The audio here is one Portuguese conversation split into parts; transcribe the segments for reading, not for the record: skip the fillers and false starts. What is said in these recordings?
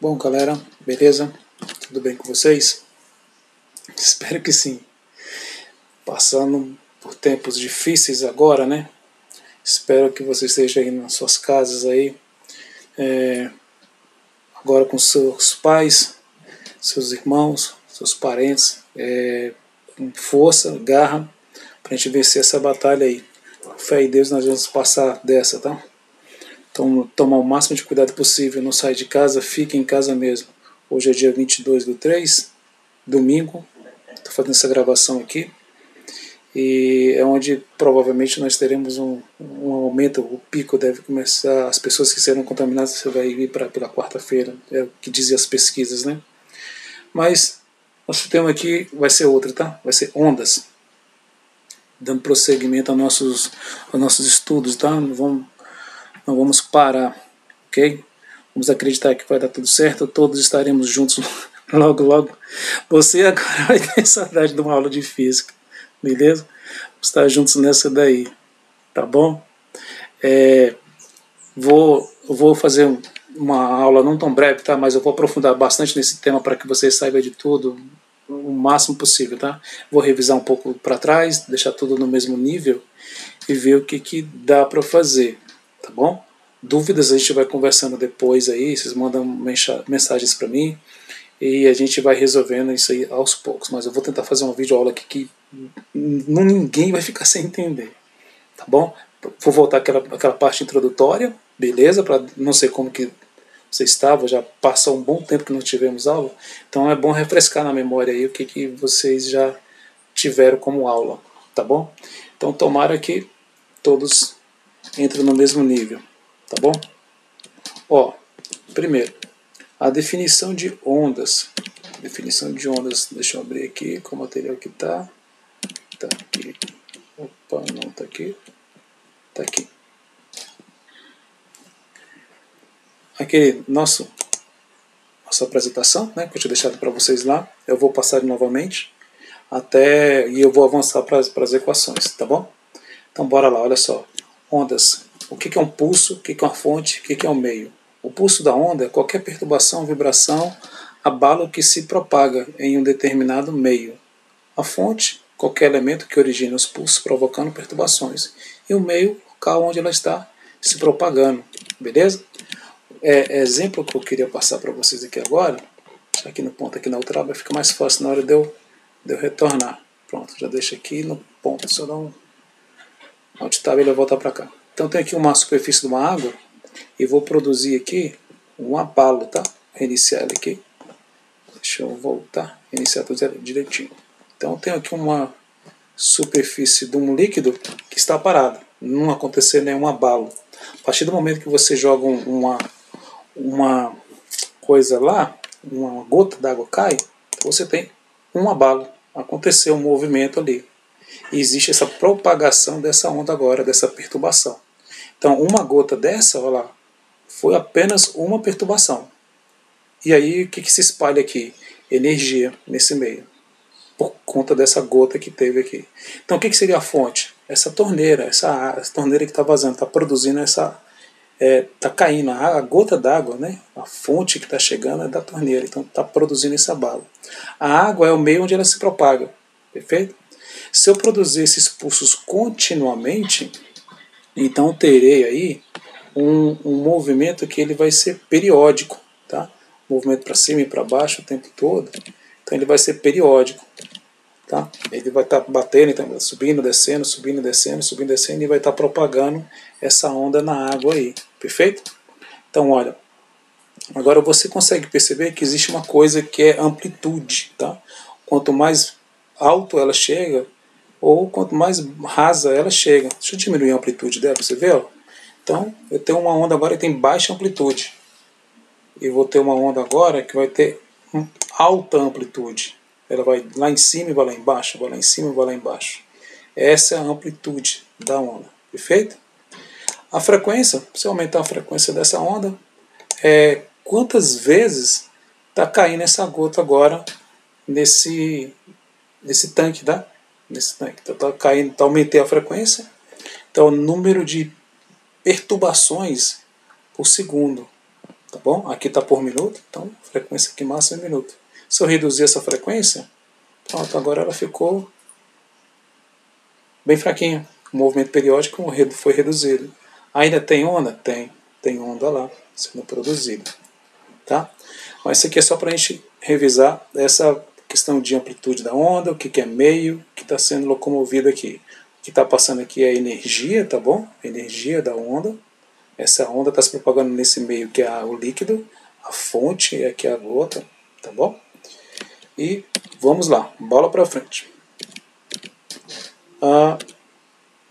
Bom, galera, beleza? Tudo bem com vocês? Espero que sim. Passando por tempos difíceis agora, né? Espero que você esteja aí nas suas casas aí, agora com seus pais, seus irmãos, seus parentes, com força, garra, pra gente vencer essa batalha aí. Com fé em Deus nós vamos passar dessa, tá? Então, tomar o máximo de cuidado possível, não sair de casa, fique em casa mesmo. Hoje é dia 22/3, domingo, estou fazendo essa gravação aqui, e é onde provavelmente nós teremos um aumento, o pico deve começar, as pessoas que serão contaminadas você vai vir pela quarta-feira, é o que dizem as pesquisas, né? Mas nosso tema aqui vai ser outro, tá? Vai ser ondas, dando prosseguimento aos nossos estudos, tá? Não vamos parar, ok? Vamos acreditar que vai dar tudo certo, todos estaremos juntos logo, logo. Você agora vai ter saudade de uma aula de física, beleza? Vamos estar juntos nessa daí, tá bom? Vou fazer uma aula não tão breve, tá? Mas eu vou aprofundar bastante nesse tema para que vocês saibam de tudo o máximo possível, tá? Vou revisar um pouco para trás, deixar tudo no mesmo nível e ver o que dá para fazer, tá bom? Dúvidas a gente vai conversando depois aí, vocês mandam mensagens para mim e a gente vai resolvendo isso aí aos poucos. Mas eu vou tentar fazer uma videoaula aqui que ninguém vai ficar sem entender, tá bom? Vou voltar àquela parte introdutória, beleza? Para não sei como que você estava, já passou um bom tempo que não tivemos aula, então é bom refrescar na memória aí o que vocês já tiveram como aula, tá bom? Então tomara que todos entrem no mesmo nível, tá bom? Ó, primeiro, a definição de ondas. Definição de ondas, deixa eu abrir aqui com o material que tá aqui. Opa, não tá aqui. Tá aqui. Aquele nossa apresentação, né, que eu tinha deixado para vocês lá, eu vou passar novamente e eu vou avançar para as equações, tá bom? Então bora lá, olha só. Ondas. O que é um pulso? O que é uma fonte? O que é um meio? O pulso da onda é qualquer perturbação, vibração, abalo que se propaga em um determinado meio. A fonte, qualquer elemento que origina os pulsos provocando perturbações. E o meio, local onde ela está se propagando. Beleza? Exemplo que eu queria passar para vocês aqui agora, aqui no ponto, aqui na outra aba, fica mais fácil na hora de eu retornar. Pronto, já deixa aqui no ponto, só dá um Alt Tab e ele vai voltar para cá. Então tem aqui uma superfície de uma água e vou produzir aqui um abalo, tá? Reiniciar ele aqui. Deixa eu voltar, iniciar tudo direitinho. Então tenho aqui uma superfície de um líquido que está parado, não aconteceu nenhum abalo. A partir do momento que você joga uma coisa lá, uma gota d'água cai, você tem um abalo, aconteceu um movimento ali. E existe essa propagação dessa onda agora, dessa perturbação. Então, uma gota dessa, olha lá, foi apenas uma perturbação. E aí, o que se espalha aqui? Energia nesse meio, por conta dessa gota que teve aqui. Então, o que seria a fonte? Essa torneira, essa torneira que está vazando, está produzindo está caindo, a gota d'água, né? A fonte que está chegando é da torneira, então está produzindo esse abalo. A água é o meio onde ela se propaga, perfeito? Se eu produzir esses pulsos continuamente, então terei aí um movimento que ele vai ser periódico, tá? Movimento para cima e para baixo o tempo todo, então ele vai ser periódico, tá? Ele vai estar batendo, então, subindo, descendo, subindo, descendo, subindo, descendo, e vai estar propagando essa onda na água aí, perfeito? Então, olha, agora você consegue perceber que existe uma coisa que é amplitude, tá? Quanto mais alto ela chega, ou quanto mais rasa ela chega. Deixa eu diminuir a amplitude dela, você vê? Ó? Então, eu tenho uma onda agora que tem baixa amplitude. E vou ter uma onda agora que vai ter alta amplitude. Ela vai lá em cima e vai lá embaixo, vai lá em cima e vai lá embaixo. Essa é a amplitude da onda, perfeito? A frequência, se eu aumentar a frequência dessa onda, quantas vezes está caindo essa gota agora nesse tanque, tá? Nesse tanque. Então está caindo, então aumentei a frequência. Então o número de perturbações por segundo, tá bom? Aqui está por minuto, então frequência aqui máxima é minuto. Se eu reduzir essa frequência, pronto, agora ela ficou bem fraquinha. O movimento periódico foi reduzido. Ainda tem onda? Tem onda lá sendo produzida, tá? Mas isso aqui é só para a gente revisar essa questão de amplitude da onda, o que é meio, o que está sendo locomovido aqui. O que está passando aqui é energia, tá bom? Energia da onda. Essa onda está se propagando nesse meio que é o líquido, a fonte é aqui a gota, tá bom? E vamos lá, bola para frente.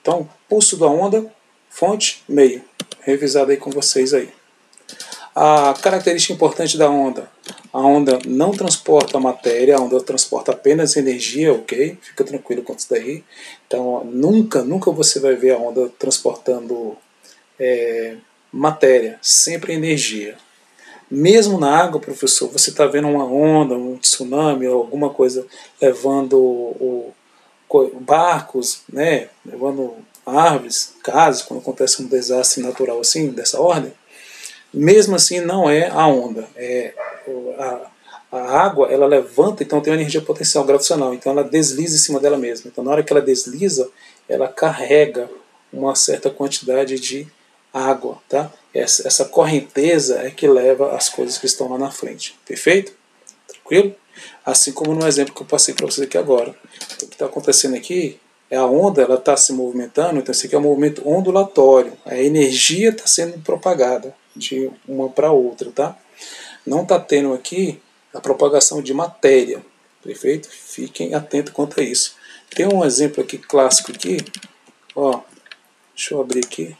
Então, pulso da onda, fonte, meio. Revisado aí com vocês aí. A característica importante da onda: a onda não transporta matéria, a onda transporta apenas energia, ok? Fica tranquilo com isso daí. Então, nunca você vai ver a onda transportando matéria, sempre energia. Mesmo na água, professor, você está vendo uma onda, um tsunami, alguma coisa levando barcos, né, levando árvores, casas, quando acontece um desastre natural assim, dessa ordem, mesmo assim não é a onda. A água, ela levanta, então tem uma energia potencial gravitacional, então ela desliza em cima dela mesma. Então na hora que ela desliza, ela carrega uma certa quantidade de água, tá? Essa correnteza é que leva as coisas que estão lá na frente. Perfeito? Tranquilo? Assim como no exemplo que eu passei para vocês aqui agora. O que está acontecendo aqui é a onda, ela está se movimentando, então esse aqui é um movimento ondulatório. A energia está sendo propagada de uma para outra, tá? Não está tendo aqui a propagação de matéria. Perfeito? Fiquem atentos quanto a isso. Tem um exemplo aqui clássico aqui. Ó, deixa eu abrir aqui.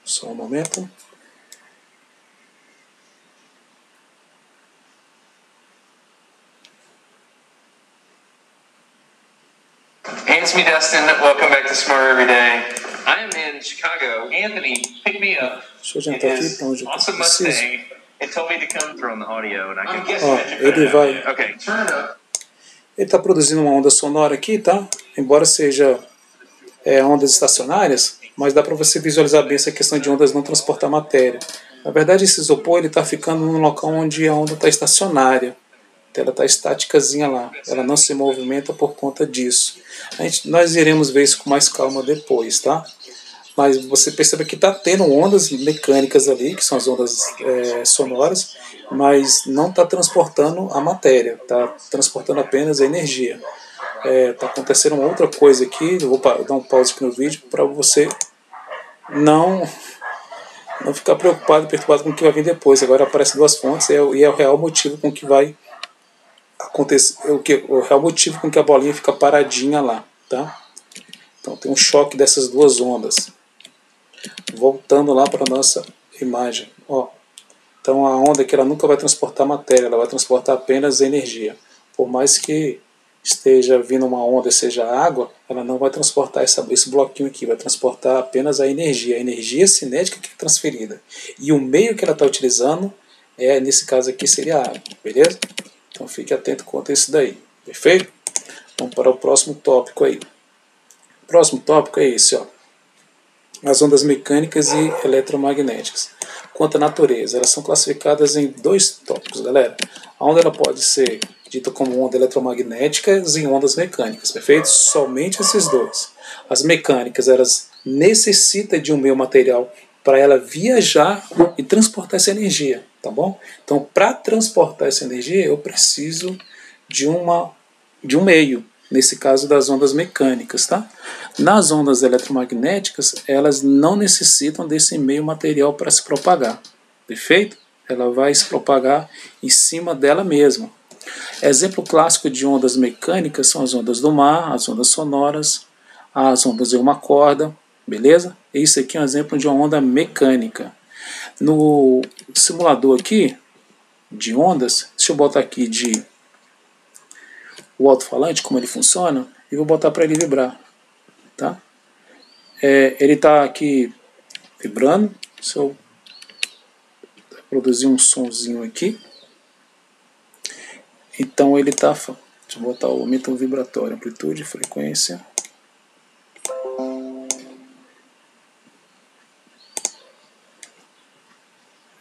Só um momento. Hey, it's me, Dustin. Welcome back to Smarter Every Day. I am in Chicago. Anthony picked me up in his awesome Mustang and told me to come through on the audio, and I can guess that ele vai. Okay, turn it up. Ele está produzindo uma onda sonora aqui, tá? Embora seja ondas estacionárias, mas dá para você visualizar bem essa questão de ondas não transportar matéria. Na verdade, esse isopor ele está ficando num local onde a onda está estacionária. Ela está estáticazinha lá. Ela não se movimenta por conta disso. Nós iremos ver isso com mais calma depois, tá? Mas você percebe que está tendo ondas mecânicas ali, que são as ondas sonoras, mas não está transportando a matéria, está transportando apenas a energia. Está acontecendo uma outra coisa aqui, eu vou dar um pause aqui no vídeo para você não ficar preocupado e perturbado com o que vai vir depois. Agora aparecem duas fontes e é o real motivo com que vai acontecer, o real motivo com que a bolinha fica paradinha lá, tá? Então tem um choque dessas duas ondas. Voltando lá para a nossa imagem, ó. Então a onda aqui ela nunca vai transportar matéria, ela vai transportar apenas energia. Por mais que esteja vindo uma onda e seja água, ela não vai transportar esse bloquinho aqui, vai transportar apenas a energia cinética que é transferida. E o meio que ela está utilizando, nesse caso aqui, seria a água, beleza? Então fique atento quanto a isso daí, perfeito? Vamos para o próximo tópico aí. O próximo tópico é esse, ó. As ondas mecânicas e eletromagnéticas. Quanto à natureza, elas são classificadas em dois tópicos, galera. A onda ela pode ser dita como onda eletromagnética e ondas mecânicas, perfeito? Somente esses dois. As mecânicas, elas necessitam de um meio material para ela viajar e transportar essa energia, tá bom? Então, para transportar essa energia, eu preciso de um meio, nesse caso das ondas mecânicas, tá? Nas ondas eletromagnéticas, elas não necessitam desse meio material para se propagar, perfeito? Ela vai se propagar em cima dela mesma. Exemplo clássico de ondas mecânicas são as ondas do mar, as ondas sonoras, as ondas de uma corda, beleza? Esse aqui é um exemplo de uma onda mecânica. No simulador aqui de ondas, deixa eu botar aqui o alto-falante, como ele funciona, e vou botar para ele vibrar, tá? Ele está aqui vibrando. Se eu produzir um sonzinho aqui, então ele está, deixa eu botar o aumento vibratório, amplitude, frequência.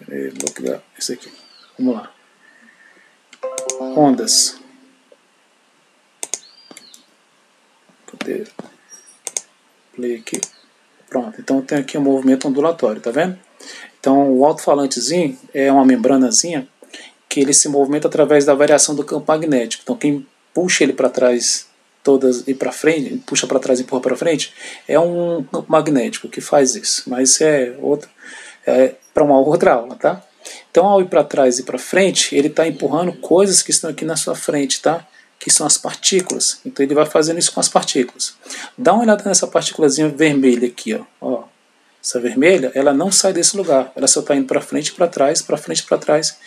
Vou criar esse aqui. Vamos lá. Ondas. Cadê? Play aqui. Pronto. Então tem aqui um movimento ondulatório, tá vendo? Então o alto-falantezinho é uma membranazinha que ele se movimenta através da variação do campo magnético. Então quem puxa ele para trás todas e para frente, puxa para trás e empurra para frente, é um campo magnético que faz isso. Mas isso é para uma outra aula, tá? Então ao ir para trás e para frente, ele está empurrando coisas que estão aqui na sua frente, tá? Que são as partículas. Então ele vai fazendo isso com as partículas. Dá uma olhada nessa partículazinha vermelha aqui, ó. Essa vermelha, ela não sai desse lugar. Ela só está indo para frente e para trás, para frente e para trás.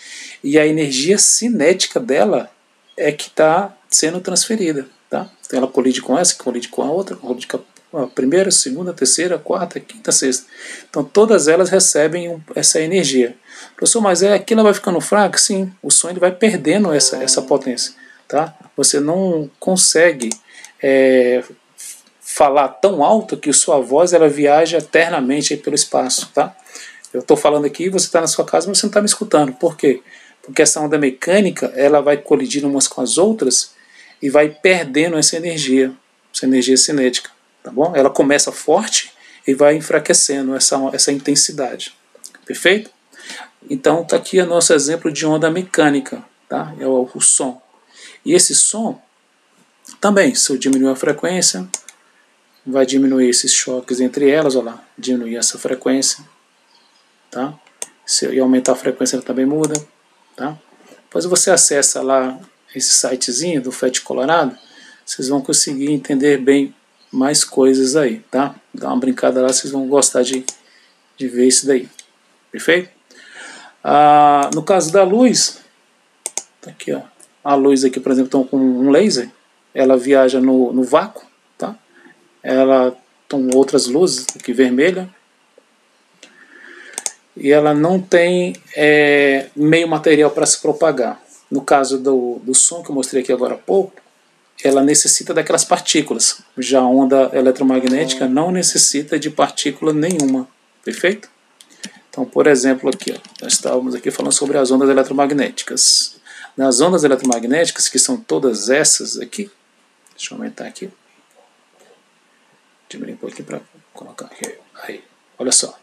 E a energia cinética dela é que está sendo transferida, tá? Então ela colide com essa, colide com a outra, colide com a primeira, segunda, terceira, quarta, quinta, sexta. Então todas elas recebem essa energia. Professor, mas aquilo vai ficando fraco? Sim, o som ele vai perdendo essa potência, tá? Você não consegue falar tão alto que a sua voz ela viaja eternamente aí pelo espaço, tá? Eu estou falando aqui, você está na sua casa, mas você não está me escutando. Por quê? Porque essa onda mecânica ela vai colidindo umas com as outras e vai perdendo essa energia cinética, tá bom? Ela começa forte e vai enfraquecendo essa intensidade, perfeito? Então está aqui o nosso exemplo de onda mecânica, tá? É o som. E esse som também, se eu diminuir a frequência, vai diminuir esses choques entre elas, olha lá, diminuir essa frequência, tá? Se eu aumentar a frequência, ela também muda, tá? Depois você acessa lá esse sitezinho do FET Colorado, vocês vão conseguir entender bem mais coisas aí, tá? Dá uma brincada lá, vocês vão gostar de ver isso daí, perfeito? No caso da luz, tá aqui, ó, a luz aqui, por exemplo, com um laser, ela viaja no vácuo, tá? Ela tem outras luzes aqui vermelha e ela não tem meio material para se propagar. No caso do som que eu mostrei aqui agora há pouco, ela necessita daquelas partículas. Já a onda eletromagnética não necessita de partícula nenhuma, perfeito? Então, por exemplo, aqui, ó, nós estávamos aqui falando sobre as ondas eletromagnéticas. Nas ondas eletromagnéticas, que são todas essas aqui, deixa eu aumentar aqui, diminuir um pouquinho para colocar aqui, aí, olha só.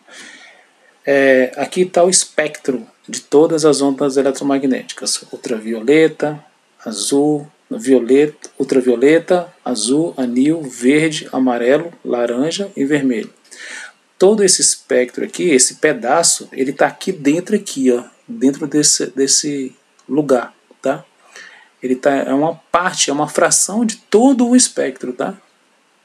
Aqui está o espectro de todas as ondas eletromagnéticas: ultravioleta, azul, violeta, ultravioleta, azul, anil, verde, amarelo, laranja e vermelho. Todo esse espectro aqui, esse pedaço, ele está aqui dentro aqui, ó, dentro desse lugar, tá? Ele é uma parte, é uma fração de todo o espectro, tá?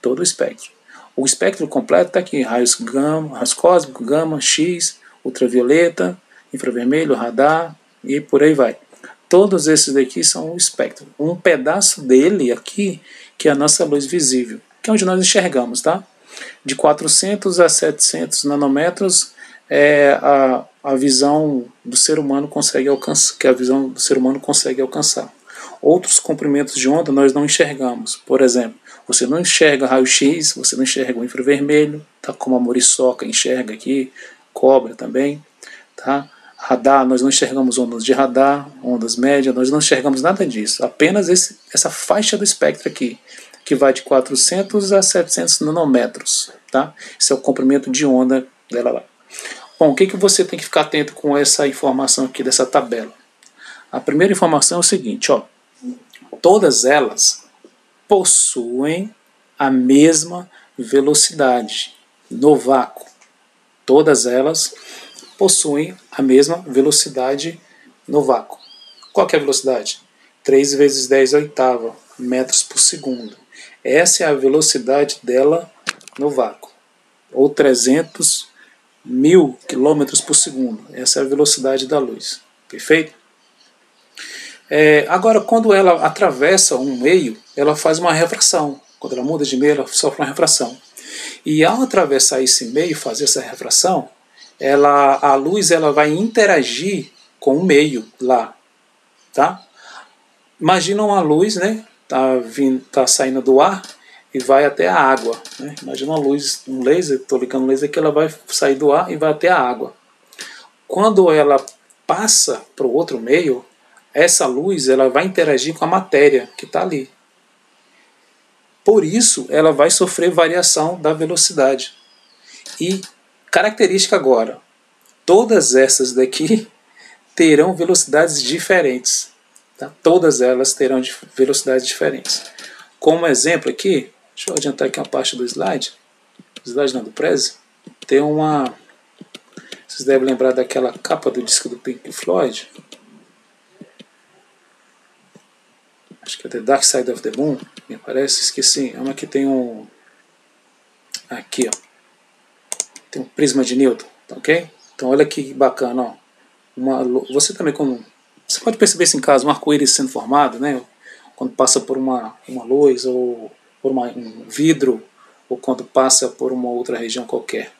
Todo o espectro. O espectro completo está aqui: raios gama, raios cósmicos, gama, X, ultravioleta, infravermelho, radar e por aí vai. Todos esses daqui são o espectro. Um pedaço dele aqui, que é a nossa luz visível, que é onde nós enxergamos, tá? De 400 a 700 nanômetros a visão do ser humano consegue alcançar, que a visão do ser humano consegue alcançar. Outros comprimentos de onda nós não enxergamos. Por exemplo, você não enxerga raio-x, você não enxerga o infravermelho, tá? Como a muriçoca enxerga aqui, cobra também, tá? Radar, nós não enxergamos ondas de radar, ondas médias, nós não enxergamos nada disso. Apenas essa faixa do espectro aqui, que vai de 400 a 700 nanômetros, tá? Esse é o comprimento de onda dela lá. Bom, o que você tem que ficar atento com essa informação aqui dessa tabela? A primeira informação é o seguinte, ó, todas elas possuem a mesma velocidade no vácuo. Todas elas possuem a mesma velocidade no vácuo. Qual que é a velocidade? 3 vezes 10 à oitava metros por segundo. Essa é a velocidade dela no vácuo, ou 300 mil quilômetros por segundo. Essa é a velocidade da luz, perfeito? Agora, quando ela atravessa um meio, ela faz uma refração. Quando ela muda de meio, ela sofre uma refração. E ao atravessar esse meio, fazer essa refração, a luz ela vai interagir com o meio lá, tá? Imagina uma luz, né? Tá saindo do ar e vai até a água, né? Imagina uma luz, um laser, estou ligando um laser que ela vai sair do ar e vai até a água. quando ela passa para o outro meio, essa luz ela vai interagir com a matéria que está ali. Por isso, ela vai sofrer variação da velocidade. E característica agora, todas essas daqui terão velocidades diferentes. Tá? Todas elas terão velocidades diferentes. Como exemplo aqui, deixa eu adiantar aqui uma parte do slide. Slide não, do Prezi. Tem uma... Vocês devem lembrar daquela capa do disco do Pink Floyd. Acho que é The Dark Side of the Moon, me parece. Esqueci. É uma que tem um... Aqui, ó. Tem um prisma de Newton, tá ok? Então olha que bacana, ó. Você também, quando... Você pode perceber isso em casa, um arco-íris sendo formado, né? Quando passa por uma luz, ou por um vidro, ou quando passa por uma outra região qualquer.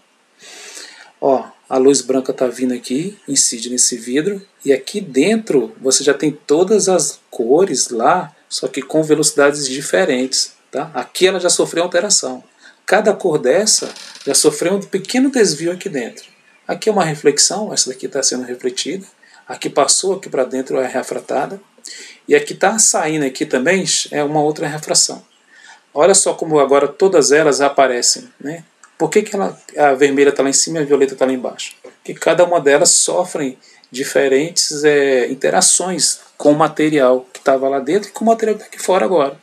Ó, a luz branca está vindo aqui, incide nesse vidro, e aqui dentro você já tem todas as cores lá, só que com velocidades diferentes. Tá? Aqui ela já sofreu alteração. Cada cor dessa já sofreu um pequeno desvio aqui dentro. Aqui é uma reflexão, essa daqui está sendo refletida. Aqui passou, aqui para dentro é refratada. E aqui está saindo aqui também é uma outra refração. Olha só como agora todas elas aparecem, né? Por que a vermelha está lá em cima e a violeta está lá embaixo? Porque cada uma delas sofrem diferentes interações com o material que estava lá dentro e com o material que está aqui fora agora.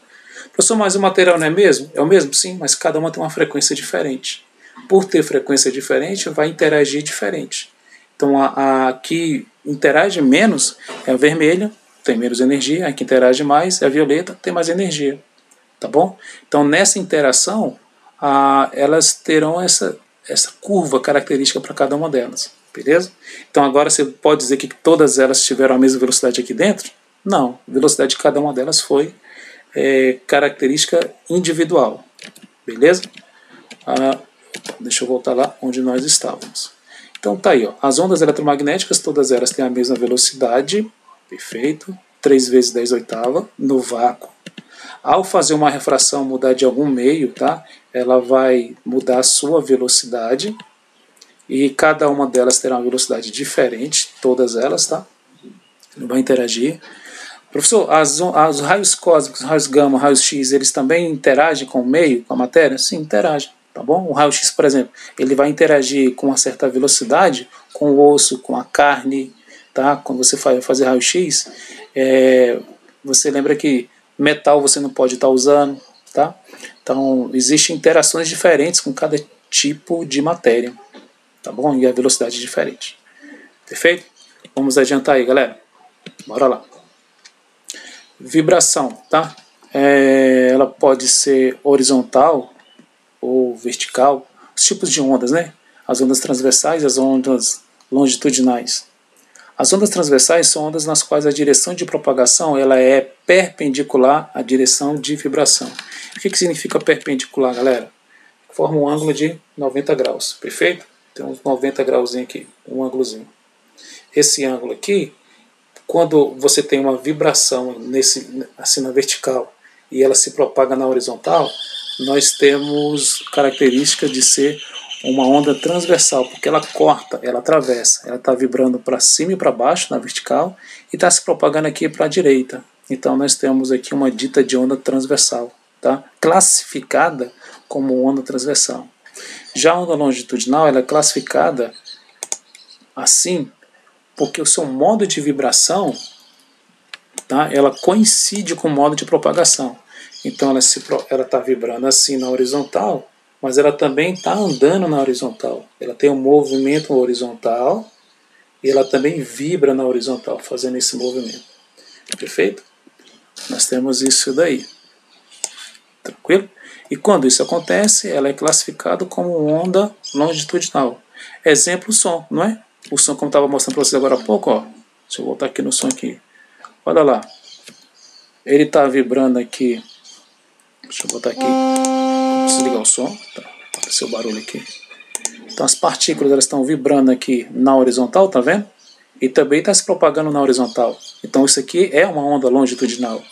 Professor, mas o material não é mesmo? É o mesmo? Sim, mas cada uma tem uma frequência diferente. Por ter frequência diferente, vai interagir diferente. Então a que interage menos é a vermelha, tem menos energia. A que interage mais é a violeta, tem mais energia. Tá bom? Então nessa interação, elas terão essa curva característica para cada uma delas. Beleza? Então agora você pode dizer que todas elas tiveram a mesma velocidade aqui dentro? Não. A velocidade de cada uma delas foi característica individual. Beleza? Deixa eu voltar lá onde nós estávamos. Então tá aí, ó. As ondas eletromagnéticas, todas elas têm a mesma velocidade. Perfeito. 3 vezes 10 oitava no vácuo. Ao fazer uma refração mudar de algum meio, tá? Ela vai mudar a sua velocidade. E cada uma delas terá uma velocidade diferente. Todas elas, tá? Não vai interagir. Professor, os raios cósmicos, raios gama, raios X, eles também interagem com o meio, com a matéria? Sim, interagem. Tá bom? O raio-x, por exemplo, ele vai interagir com uma certa velocidade com o osso, com a carne. Tá? Quando você fazer raio-x, você lembra que metal você não pode estar usando. Tá? Então, existem interações diferentes com cada tipo de matéria. Tá bom? E a velocidade é diferente. Perfeito? Vamos adiantar aí, galera. Bora lá. Vibração, tá? Ela pode ser horizontal ou vertical. Os tipos de ondas, né? As ondas transversais e as ondas longitudinais. As ondas transversais são ondas nas quais a direção de propagação ela é perpendicular à direção de vibração. O que significa perpendicular, galera? Forma um ângulo de 90 graus, perfeito? Tem uns 90 grauzinho aqui, um ângulozinho. Esse ângulo aqui, quando você tem uma vibração assim na vertical e ela se propaga na horizontal, nós temos característica de ser uma onda transversal, porque ela corta, ela atravessa, ela está vibrando para cima e para baixo na vertical e está se propagando aqui para a direita. Então nós temos aqui uma dita de onda transversal, tá? Classificada como onda transversal. Já a onda longitudinal ela é classificada assim porque o seu modo de vibração, tá? Ela coincide com o modo de propagação. Então ela está vibrando assim na horizontal, mas ela também está andando na horizontal. Ela tem um movimento horizontal e ela também vibra na horizontal, fazendo esse movimento. Perfeito? Nós temos isso daí. Tranquilo? E quando isso acontece, ela é classificada como onda longitudinal. Exemplo, o som, não é? O som, como estava mostrando para vocês agora há pouco, ó. Deixa eu voltar aqui no som aqui. Olha lá. Ele está vibrando aqui. Deixa eu botar aqui. Preciso ligar o som. Tá. Apareceu o barulho aqui. Então as partículas elas estão vibrando aqui na horizontal, tá vendo? E também está se propagando na horizontal. Então isso aqui é uma onda longitudinal.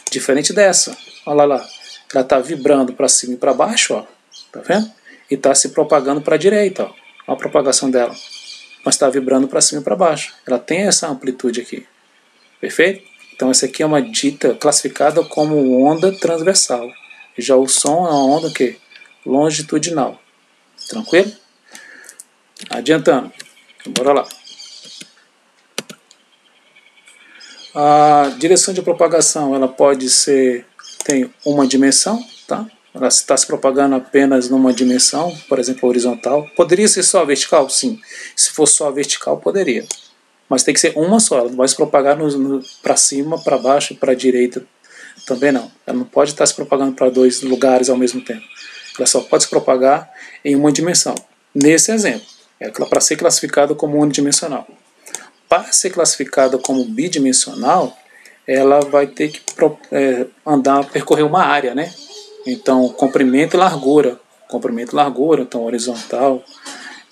Diferente dessa. Olha lá. Ela está vibrando para cima e para baixo, ó. Tá vendo? E está se propagando para a direita, ó. Olha a propagação dela. mas está vibrando para cima e para baixo. Ela tem essa amplitude aqui. Perfeito? Então essa aqui é uma dita classificada como onda transversal. Já o som é uma onda o quê? Longitudinal. Tranquilo? Adiantando. Bora lá. A direção de propagação, ela pode ser, tem uma dimensão, tá? Ela está se propagando apenas numa dimensão, por exemplo, horizontal. Poderia ser só vertical? Sim. Se for só vertical, poderia. Mas tem que ser uma só, ela não vai se propagar para cima, para baixo, para a direita. Também não. Ela não pode estar se propagando para dois lugares ao mesmo tempo. Ela só pode se propagar em uma dimensão. Nesse exemplo, é para ser classificada como unidimensional. Para ser classificada como bidimensional, ela vai ter que percorrer uma área, né? Então, comprimento e largura. Comprimento e largura, então horizontal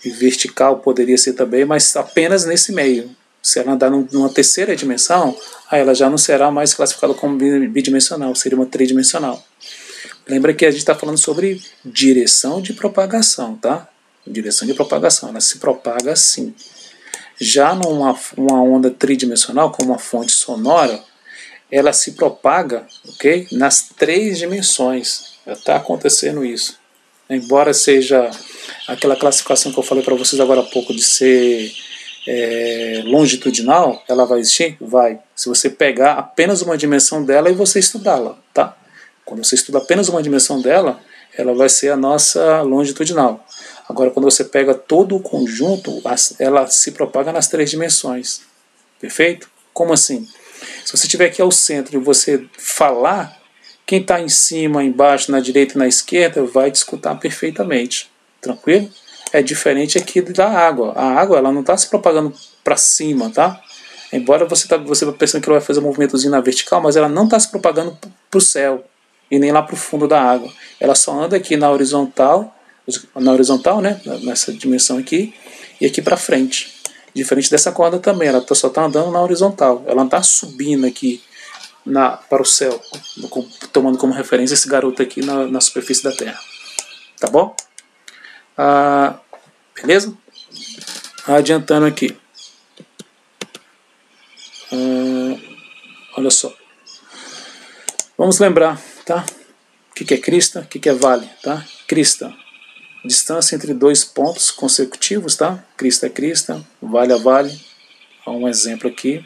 e vertical poderia ser também, mas apenas nesse meio. Se ela andar numa terceira dimensão, aí ela já não será mais classificada como bidimensional, seria uma tridimensional. Lembra que a gente está falando sobre direção de propagação, tá? Direção de propagação, ela se propaga assim. Já uma onda tridimensional, como uma fonte sonora, ela se propaga, ok? Nas 3 dimensões. Está acontecendo isso. Embora seja aquela classificação que eu falei para vocês agora há pouco de ser longitudinal, ela vai existir? Vai. Se você pegar apenas uma dimensão dela e você estudá-la, tá? Quando você estuda apenas uma dimensão dela, ela vai ser a nossa longitudinal. Agora, quando você pega todo o conjunto, ela se propaga nas 3 dimensões. Perfeito? Como assim? Se você estiver aqui ao centro e você falar, quem está em cima, embaixo, na direita e na esquerda vai te escutar perfeitamente. Tranquilo? É diferente aqui da água. A água ela não está se propagando para cima, tá? Embora você vai pensando que ela vai fazer um movimentozinho na vertical, mas ela não está se propagando para o céu e nem lá para o fundo da água. Ela só anda aqui na horizontal, né? Nessa dimensão aqui, e aqui para frente. Diferente dessa corda também, ela só está andando na horizontal. Ela não está subindo aqui para o céu, tomando como referência esse garoto aqui na superfície da Terra. Tá bom? Beleza? Adiantando aqui. Olha só. Vamos lembrar, tá? O que é crista, o que é vale, tá? Crista, distância entre 2 pontos consecutivos, tá? Crista é crista, vale é vale. Há um exemplo aqui.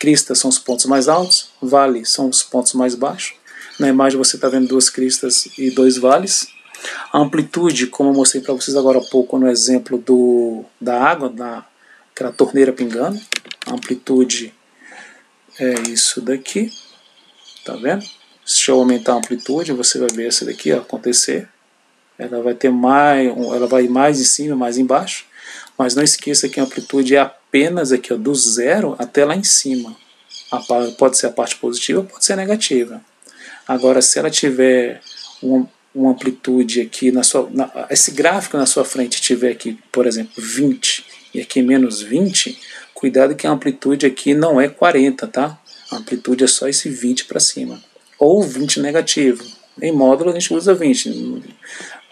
Crista são os pontos mais altos, vale são os pontos mais baixos. Na imagem você está vendo 2 cristas e 2 vales. A amplitude, como eu mostrei para vocês agora há pouco no exemplo da água, aquela torneira pingando. A amplitude é isso daqui, tá vendo? Se eu aumentar a amplitude, você vai ver essa daqui acontecer. Ela vai ter ela vai mais em cima, mais embaixo. Mas não esqueça que a amplitude é apenas aqui, ó, do 0 até lá em cima. Pode ser a parte positiva, pode ser negativa. Agora, se ela tiver uma amplitude aqui, esse gráfico na sua frente tiver aqui, por exemplo, 20 e aqui menos 20, cuidado que a amplitude aqui não é 40, tá? A amplitude é só esse 20 para cima. Ou 20 negativo. Em módulo a gente usa 20.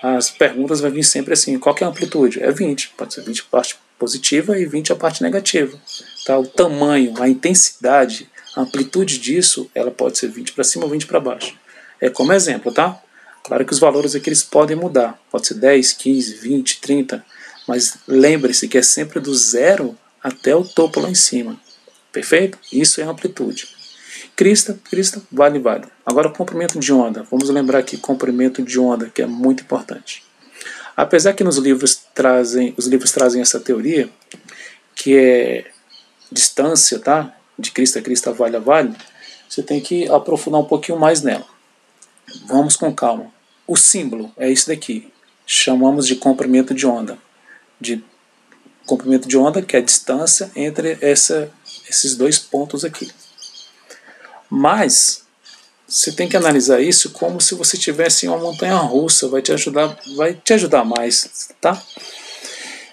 As perguntas vão vir sempre assim, qual que é a amplitude? É 20, pode ser 20 a parte positiva e 20 a parte negativa. Tá? O tamanho, a intensidade, a amplitude disso, ela pode ser 20 para cima ou 20 para baixo. É como exemplo, tá? Claro que os valores aqui eles podem mudar, pode ser 10, 15, 20, 30, mas lembre-se que é sempre do 0 até o topo lá em cima. Perfeito? Isso é amplitude. Crista, vale. Agora o comprimento de onda. Vamos lembrar aqui comprimento de onda, que é muito importante. Apesar que os livros trazem essa teoria, que é distância, tá? De crista, vale, você tem que aprofundar um pouquinho mais nela. Vamos com calma. O símbolo é isso daqui. Chamamos de comprimento de onda. Comprimento de onda, que é a distância entre esses 2 pontos aqui. Mas você tem que analisar isso como se você tivesse uma montanha russa, vai te ajudar mais, tá?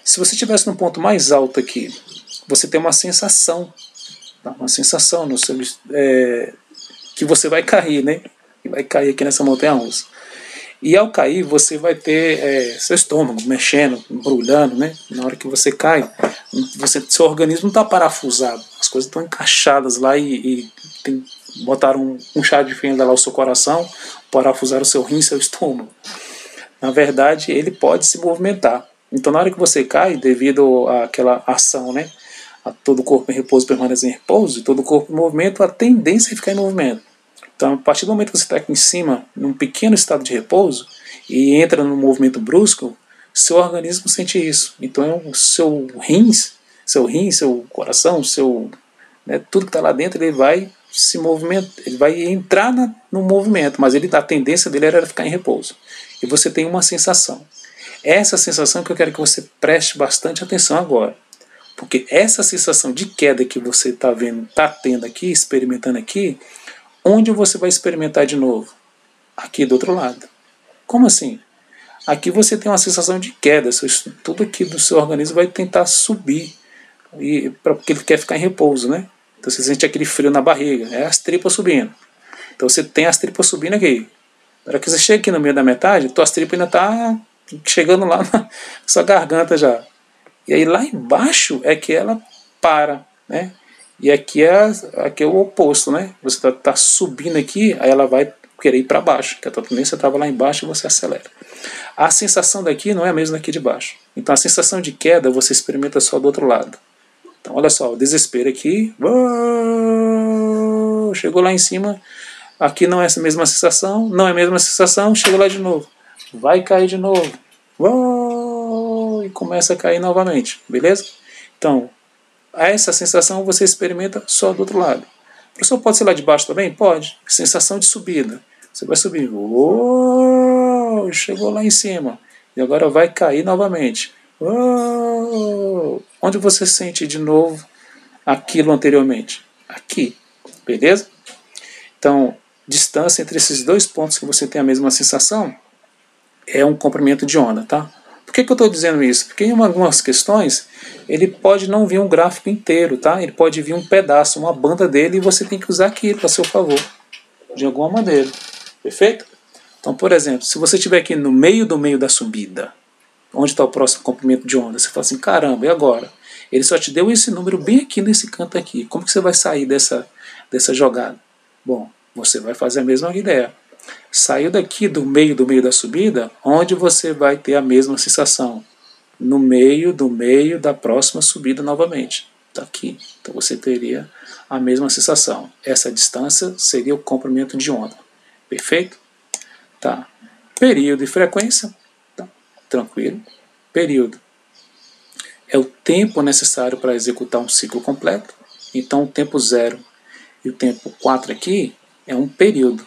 Se você estivesse no ponto mais alto aqui, você tem uma sensação, tá? Uma sensação no que você vai cair, né? Vai cair aqui nessa montanha russa. E ao cair, você vai ter seu estômago mexendo, embrulhando, né? Na hora que você cai, seu organismo não está parafusado, as coisas estão encaixadas lá e botaram um chá de fenda lá no seu coração, parafusaram o seu rim, seu estômago. Na verdade, ele pode se movimentar. Então, na hora que você cai, devido àquela ação, né? A todo o corpo em repouso permanece em repouso, e todo o corpo em movimento, a tendência é ficar em movimento. Então, a partir do momento que você está aqui em cima, num pequeno estado de repouso, e entra num movimento brusco, seu organismo sente isso. Então, o seu rim, seu coração, tudo que está lá dentro, ele vai se movimentar, ele vai entrar no movimento, mas a tendência dele era ficar em repouso. E você tem uma sensação. Essa sensação que eu quero que você preste bastante atenção agora. Porque essa sensação de queda que você está vendo, está tendo aqui, experimentando aqui, onde você vai experimentar de novo? Aqui do outro lado. Como assim? Aqui você tem uma sensação de queda, tudo aqui do seu organismo vai tentar subir, porque ele quer ficar em repouso, né? Então você sente aquele frio na barriga, é as tripas subindo. Então você tem as tripas subindo aqui. Na hora que você chega aqui no meio da metade, tuas tripas ainda estão chegando lá na sua garganta já. E aí lá embaixo é que ela para, né? E aqui é o oposto, né? Você tá subindo aqui, aí ela vai querer ir para baixo, que a tua tendência estava lá embaixo e você acelera. A sensação daqui não é a mesma daqui de baixo. Então a sensação de queda você experimenta só do outro lado. Então olha só, o desespero aqui, chegou lá em cima, aqui não é essa mesma sensação, não é a mesma sensação, chegou lá de novo, vai cair de novo, e começa a cair novamente, beleza? Então, essa sensação você experimenta só do outro lado. O professor pode ser lá de baixo também? Pode. Sensação de subida. Você vai subir. Chegou lá em cima. E agora vai cair novamente. Onde você sente de novo aquilo anteriormente? Aqui. Beleza? Então, distância entre esses dois pontos que você tem a mesma sensação é um comprimento de onda, tá? Por que eu estou dizendo isso? Porque em algumas questões ele pode não vir um gráfico inteiro, tá? Ele pode vir um pedaço, uma banda dele, e você tem que usar aquilo a seu favor, de alguma maneira. Perfeito? Então, por exemplo, se você estiver aqui no meio do meio da subida, onde está o próximo comprimento de onda, você fala assim, caramba, e agora? Ele só te deu esse número bem aqui nesse canto aqui. Como que você vai sair dessa jogada? Bom, você vai fazer a mesma ideia. Saiu daqui do meio da subida, onde você vai ter a mesma sensação? No meio do meio da próxima subida novamente. Está aqui. Então você teria a mesma sensação. Essa distância seria o comprimento de onda. Perfeito? Tá. Período e frequência. Tá. Tranquilo. Período é o tempo necessário para executar um ciclo completo. Então o tempo 0 e o tempo 4 aqui é um período.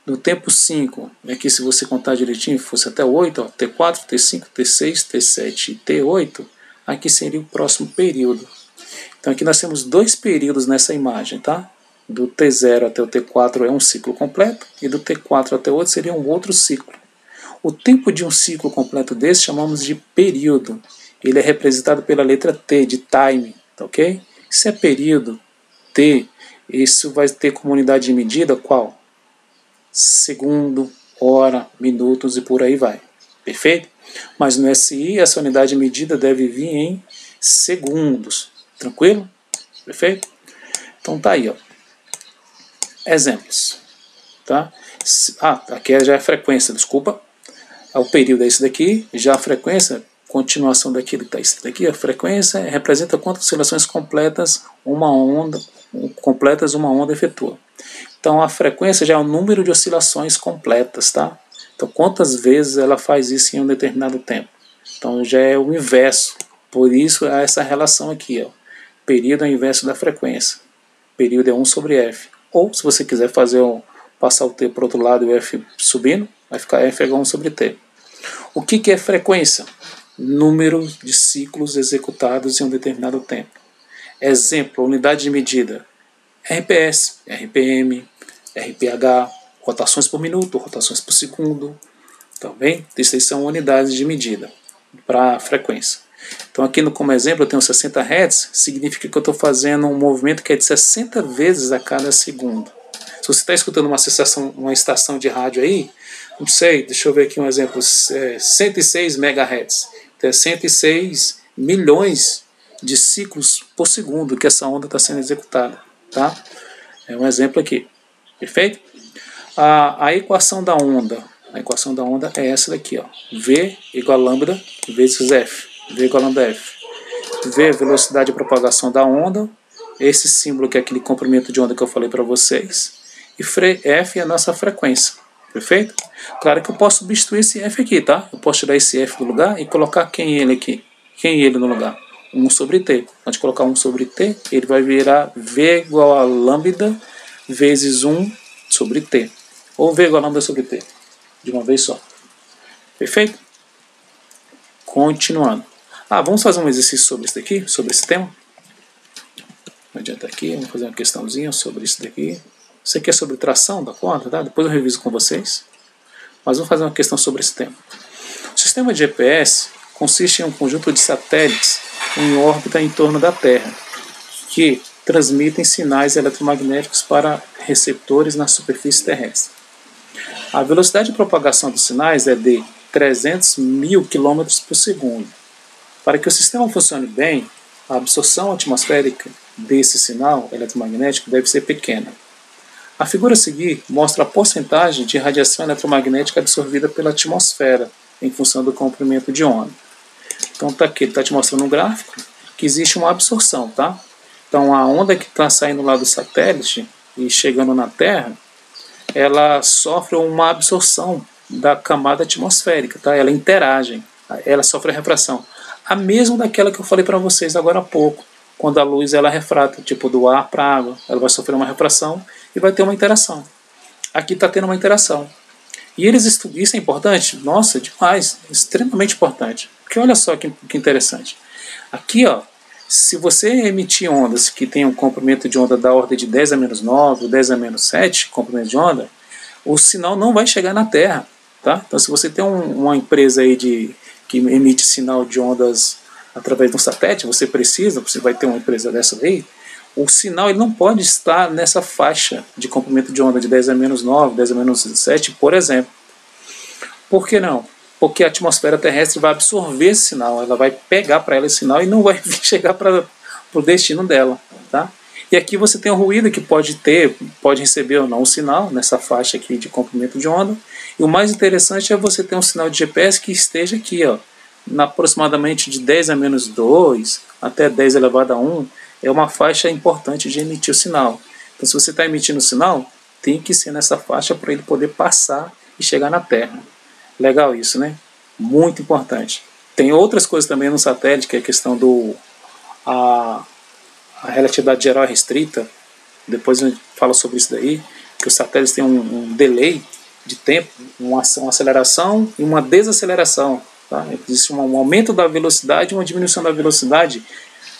No tempo 5, aqui se você contar direitinho, fosse até 8, ó, T4, T5, T6, T7 e T8, aqui seria o próximo período. Então aqui nós temos dois períodos nessa imagem, tá? Do T0 até o T4 é um ciclo completo, e do T4 até o 8 seria um outro ciclo. O tempo de um ciclo completo desse chamamos de período. Ele é representado pela letra T, de time, tá ok? Se é período, T, isso vai ter como unidade de medida qual? Segundo, hora, minutos e por aí vai. Perfeito? Mas no SI, essa unidade de medida deve vir em segundos. Tranquilo? Perfeito? Então tá aí, ó. Exemplos. Tá? Aqui já é a frequência, desculpa. O período é esse daqui. Já a frequência, continuação daquilo que está isso daqui, a frequência representa quantas oscilações completas uma onda efetua. Então a frequência já é o número de oscilações completas, tá? Então quantas vezes ela faz isso em um determinado tempo. Então já é o inverso. Por isso há essa relação aqui, ó. Período é o inverso da frequência. Período é 1 sobre F. Ou se você quiser passar o T para o outro lado e o F subindo, vai ficar F igual a 1 sobre T. O que é frequência? Número de ciclos executados em um determinado tempo. Exemplo, unidade de medida. RPS, RPM, RPH, rotações por minuto, rotações por segundo. Tá bem? Essas são unidades de medida para frequência. Então aqui como exemplo eu tenho 60 Hz, significa que eu estou fazendo um movimento que é de 60 vezes a cada segundo. Se você está escutando uma estação de rádio aí, não sei, deixa eu ver aqui um exemplo, 106 MHz, então é 106 milhões de ciclos por segundo que essa onda está sendo executada, tá? É um exemplo aqui, perfeito? A equação da onda é essa daqui, ó, V igual a lambda vezes F, V igual a lambda F. V é a velocidade de propagação da onda, esse símbolo que é aquele comprimento de onda que eu falei para vocês, e F é a nossa frequência, perfeito? Claro que eu posso substituir esse F aqui, tá? Eu posso tirar esse F do lugar e colocar quem ele aqui? Quem ele no lugar? 1 sobre T. Antes de colocar 1 sobre T, ele vai virar V igual a lambda vezes 1 sobre T. Ou V igual a lambda sobre T. De uma vez só. Perfeito? Continuando. Vamos fazer um exercício sobre isso daqui, sobre esse tema. Não adianta aqui, vamos fazer uma questãozinha sobre isso daqui. Isso aqui é sobre tração da corda, tá? Depois eu reviso com vocês. Mas vamos fazer uma questão sobre esse tema. O sistema de GPS consiste em um conjunto de satélites em órbita em torno da Terra, que transmitem sinais eletromagnéticos para receptores na superfície terrestre. A velocidade de propagação dos sinais é de 300 mil km por segundo. Para que o sistema funcione bem, a absorção atmosférica desse sinal eletromagnético deve ser pequena. A figura a seguir mostra a porcentagem de radiação eletromagnética absorvida pela atmosfera em função do comprimento de onda. Então está aqui, ele está te mostrando um gráfico que existe uma absorção, tá? Então a onda que está saindo lá do satélite e chegando na Terra, ela sofre uma absorção da camada atmosférica, tá? Ela interage, ela sofre a refração. A mesma daquela que eu falei para vocês agora há pouco, quando a luz ela refrata, tipo do ar para a água, ela vai sofrer uma refração e vai ter uma interação. Aqui está tendo uma interação. E isso é importante? Nossa, demais, extremamente importante. Porque olha só que interessante. Aqui, ó, se você emitir ondas que tenham um comprimento de onda da ordem de 10 a menos 9 ou 10 a menos 7, comprimento de onda, o sinal não vai chegar na Terra. Tá? Então, se você tem uma empresa aí que emite sinal de ondas através de um satélite, você vai ter uma empresa dessa aí, o sinal ele não pode estar nessa faixa de comprimento de onda de 10 a menos 9, 10 a menos 7, por exemplo. Por que não? Porque a atmosfera terrestre vai absorver esse sinal, ela vai pegar para ela esse sinal e não vai chegar para o destino dela. Tá? E aqui você tem um ruído que pode receber ou não o sinal nessa faixa aqui de comprimento de onda. E o mais interessante é você ter um sinal de GPS que esteja aqui, ó, aproximadamente de 10 a menos 2 até 10 elevado a 1, é uma faixa importante de emitir o sinal. Então, se você está emitindo o sinal, tem que ser nessa faixa para ele poder passar e chegar na Terra. Legal isso, né? Muito importante. Tem outras coisas também no satélite, que é a questão a relatividade geral restrita. Depois a gente fala sobre isso daí, que os satélites têm um delay de tempo, uma aceleração e uma desaceleração. Tá? Existe um aumento da velocidade e uma diminuição da velocidade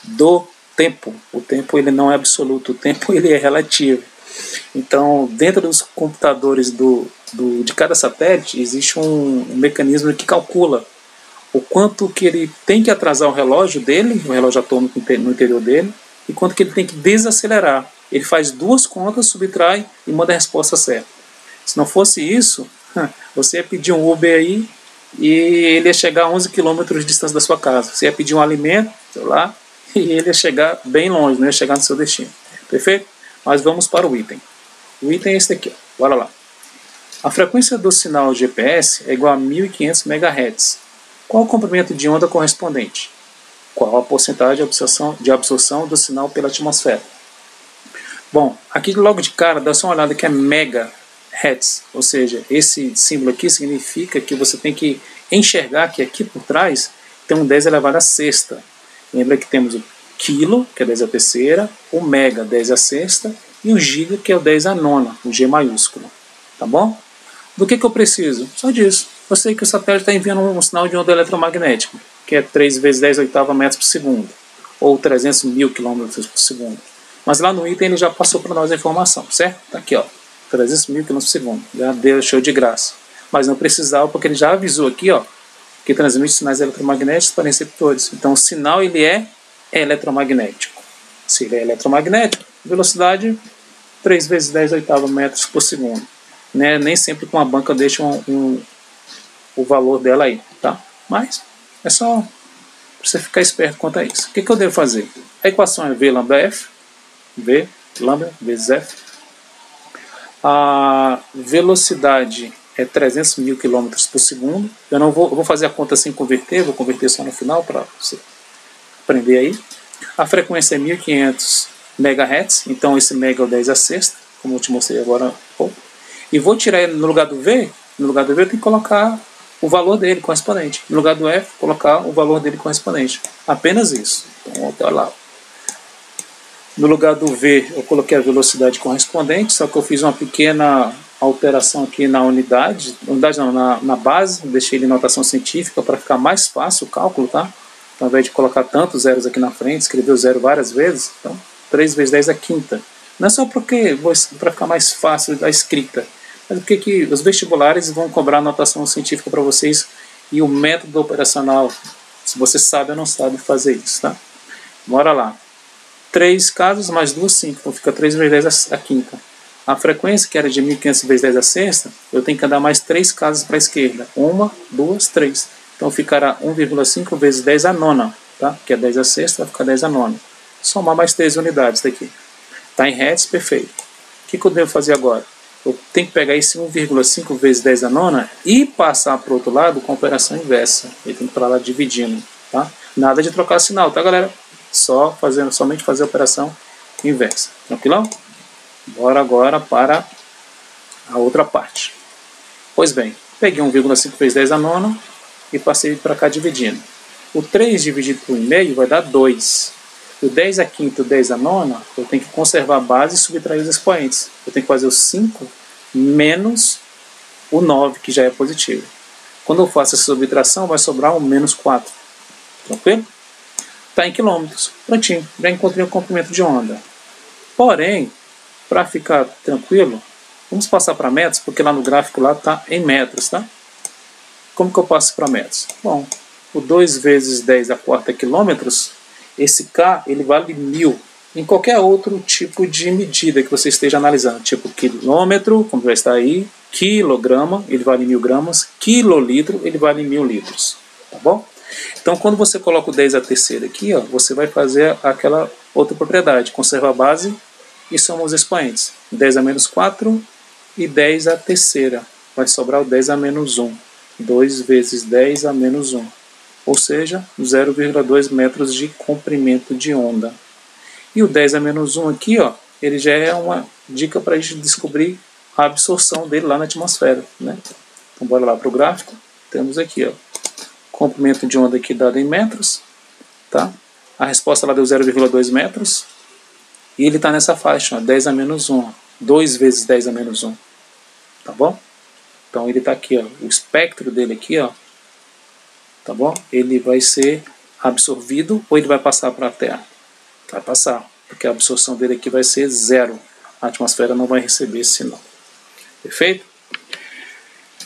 do tempo. O tempo ele não é absoluto, o tempo ele é relativo. Então, dentro dos computadores de cada satélite, existe um mecanismo que calcula o quanto que ele tem que atrasar o relógio dele, o relógio atômico no interior dele, e quanto que ele tem que desacelerar. Ele faz duas contas, subtrai e manda a resposta certa. Se não fosse isso, você ia pedir um Uber aí e ele ia chegar a 11 km de distância da sua casa. Você ia pedir um alimento, sei lá, e ele ia chegar bem longe, não ia chegar no seu destino. Perfeito? Mas vamos para o item. O item é esse aqui, ó. Bora lá. A frequência do sinal GPS é igual a 1500 MHz. Qual o comprimento de onda correspondente? Qual a porcentagem de absorção do sinal pela atmosfera? Bom, aqui logo de cara, dá só uma olhada que é megahertz, ou seja, esse símbolo aqui significa que você tem que enxergar que aqui por trás tem um 10 elevado a sexta. Lembra que temos o quilo, que é 10 a terceira, o mega, 10 a sexta, e o giga, que é o 10 a nona, o G maiúsculo. Tá bom? Do que eu preciso? Só disso. Eu sei que o satélite está enviando um sinal de onda eletromagnética, que é 3 vezes 10 oitava metros por segundo, ou 300 mil quilômetros por segundo. Mas lá no item ele já passou para nós a informação, certo? Tá aqui, ó, 300 mil quilômetros por segundo. Já deixou de graça. Mas não precisava, porque ele já avisou aqui, ó, que transmite sinais eletromagnéticos para receptores. Então o sinal ele é eletromagnético. Se ele é eletromagnético, velocidade 3 vezes 10 oitava metros por segundo. né? Nem sempre com a banca deixa o valor dela aí, tá? Mas é só você ficar esperto quanto a isso. O que eu devo fazer? A equação é V lambda F, V lambda vezes F. A velocidade é 300 mil km por segundo. Eu não vou fazer a conta sem converter, vou converter só no final para você aprender aí. A frequência é 1500 MHz, então esse mega é o 10 a sexta, como eu te mostrei agora há pouco. E vou tirar ele no lugar do V eu tenho que colocar o valor dele correspondente. No lugar do F, colocar o valor dele correspondente. Apenas isso. Então, olha lá. No lugar do V, eu coloquei a velocidade correspondente, só que eu fiz uma pequena alteração aqui na unidade não, na base, deixei ele em notação científica para ficar mais fácil o cálculo, tá? Então, ao invés de colocar tantos zeros aqui na frente, escrever o zero várias vezes, então 3 vezes 10 é quinta. Não é só para ficar mais fácil a escrita, mas porque que os vestibulares vão cobrar notação científica para vocês e o método operacional, se você sabe ou não sabe fazer isso, tá? Bora lá. 3 casas mais 2, 5. Então fica 3 vezes 10 a quinta. A frequência, que era de 1500 vezes 10 a sexta, eu tenho que andar mais 3 casas para a esquerda. 1, 2, 3. Então ficará 1,5 vezes 10 a nona. Tá? Que é 10 a sexta, vai ficar 10 a nona. Somar mais 3 unidades daqui. Está em hertz, perfeito. O que eu devo fazer agora? Eu tenho que pegar esse 1,5 vezes 10 a nona e passar para o outro lado com a operação inversa. Ele tem que ir para lá dividindo. Tá? Nada de trocar sinal, tá, galera? Somente fazer a operação inversa. Tranquilão? Bora agora para a outra parte. Pois bem, peguei 1,5 vezes 10 a nona e passei para cá dividindo. O 3 dividido por 1,5 vai dar 2. O 10 a quinta e o 10 a nona, eu tenho que conservar a base e subtrair os expoentes. Eu tenho que fazer o 5 menos o 9, que já é positivo. Quando eu faço essa subtração, vai sobrar um menos 4. Tranquilo? Está em quilômetros. Prontinho, já encontrei o comprimento de onda. Porém, para ficar tranquilo, vamos passar para metros, porque lá no gráfico lá está em metros, tá? Como que eu passo para metros? Bom, o 2 vezes 10 a quarta quilômetros, esse K ele vale 1000. Em qualquer outro tipo de medida que você esteja analisando, tipo quilômetro, como vai estar aí, quilograma, ele vale 1000 gramas, quilolitro, ele vale 1000 litros, tá bom? Então, quando você coloca o 10 a terceira aqui, ó, você vai fazer aquela outra propriedade, conserva a base e soma os expoentes. 10 a menos 4 e 10 a terceira. Vai sobrar o 10 a menos 1. 2 vezes 10 a menos 1. Ou seja, 0,2 metros de comprimento de onda. E o 10 a menos 1 aqui, ó, ele já é uma dica para a gente descobrir a absorção dele lá na atmosfera, né? Então, bora lá para o gráfico. Temos aqui, ó, comprimento de onda aqui dado em metros, tá? A resposta lá deu 0,2 metros e ele está nessa faixa, ó, 10 a menos 1, 2 vezes 10 a menos 1, tá bom? Então ele está aqui, ó, o espectro dele aqui, ó, tá bom? Ele vai ser absorvido ou ele vai passar para a Terra? Vai passar, porque a absorção dele aqui vai ser 0, a atmosfera não vai receber esse sinal. Perfeito?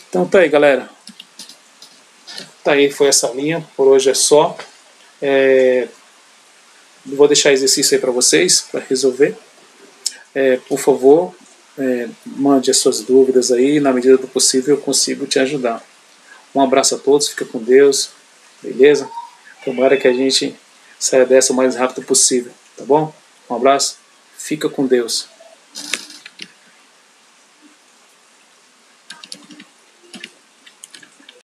Então tá aí, galera. Tá aí, foi essa linha, por hoje é só. Vou deixar exercício aí para vocês, para resolver. Por favor, mande as suas dúvidas aí, na medida do possível eu consigo te ajudar. Um abraço a todos, fica com Deus, beleza? Tomara que a gente saia dessa o mais rápido possível, tá bom? Um abraço, fica com Deus.